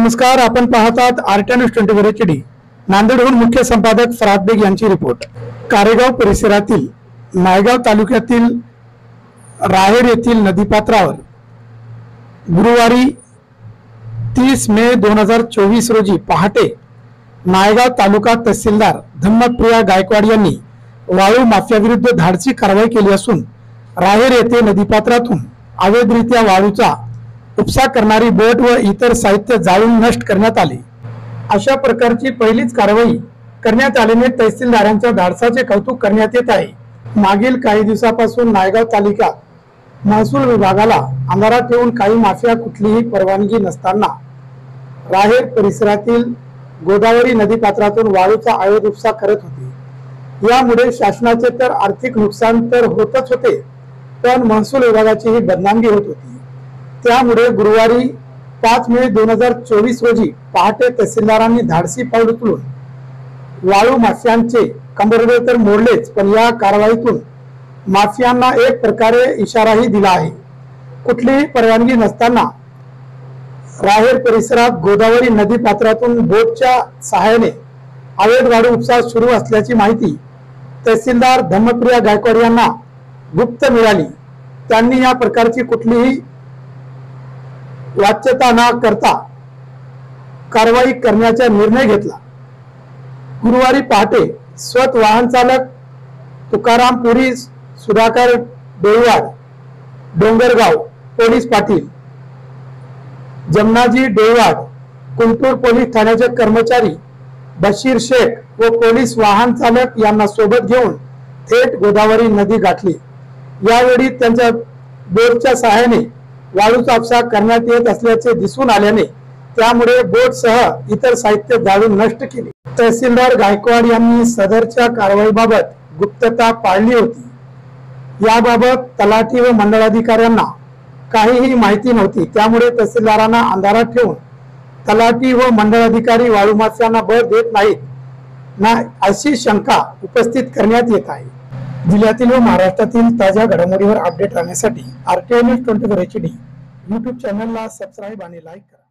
नमस्कार, आपण पाहतात आरटीआय न्यूज 24 HD। नांदेडहून मुख्य संपादक फराद बेग यांची रिपोर्ट। कारेगाव परिसरातील नायगाव तालुक्यातील राहेर येथील नदीपात्रावर गुरुवारी 30 मे 2024 रोजी पहाटे नायगाव तालुका तहसीलदार धम्मप्रिया गायकवाड यांनी वाळू माफियाविरुद्ध धाडसी कारवाई केली असून राहेर येथे नदीपात्रातून अवैधरित्या वाळूचा उपसा करणारी बोट व इतर साहित्य जाळून नष्ट करण्यात आले। अशा प्रकारची पहिलीच कारवाई करण्यात आल्याने तहसीलदारांच्या धाडसाचे कौतुक करण्यात येत आहे। मागील काही दिवसापासून नायगाव तालुक्यात महसूल विभागाला अंधारात ठेवून काही माफिया कुठलीही परवानगी नसताना राहेर परिसरातील गोदावरी नदीपात्रातून वाळूचा अवैध उपसा करत होते। यामुळे शासनाचे तर आर्थिक नुकसान तर होतच होते, पण महसूल विभागाचीही बदनामी होत होती। त्यामुळे गुरुवारी 5 मे 2024 रोजी पहाटे तहसीलदारांनी धाडसी पाऊल उचलून वाळू माफियांचे कंबरडे तर मोडलेच, पण या कारवाईतून माफियांना एक प्रकारे इशाराही दिला आहे। कुठलीही परवानगी नसताना राहेर परिसरात गोदावरी नदी पात्रातून बोटच्या सहाय्याने अवैध वाळू उपसा सुरू असल्याची माहिती तहसीलदार धम्मप्रिया गायकवाड यांना गुप्त मिळाली। त्यांनी या प्रकारची कुठलीही वाच्यता न करता कारवाई करण्याचा निर्णय घेतला। गुरुवारी पहाटे स्वत वाहन चालक तुकाराम पुरी, सुधाकर देववाड, डोंगरगाव पोलीस पाटील, जमनाजी देववाड, कुंटूर पोलीस ठाण्याचे कर्मचारी बशीर शेख व पोलीस वाहन चालक यांना सोबत घेऊन थेट गोदावरी नदी गाठली। यावेळी त्यांच्या बोटच्या सहाय्याने वाळूचा उपसा करण्यात येत असल्याचे दिसून आल्याने त्यामुळे बोटसह इतर साहित्य जाळून नष्ट केले। तहसीलदार गायकवाड यांनी सदरच्या कारवाईबाबत गुप्तता पाळली होती। याबाबत तलाठी व मंडळाधिकाऱ्यांना काहीही माहिती नव्हती। त्यामुळे तहसीलदारांना अंधारात ठेवून तलाठी व मंडळाधिकारी वाळू माफियांना बळ देत नाहीत ना, अशी शंका उपस्थित करण्यात येत आहे। जिल्ह्यातील व महाराष्ट्रातील ताज्या घडामोडीवर अपडेट राहण्यासाठी आरटीआय न्यूज 24 HD YouTube चॅनलला सबस्क्राईब आणि लाईक करा।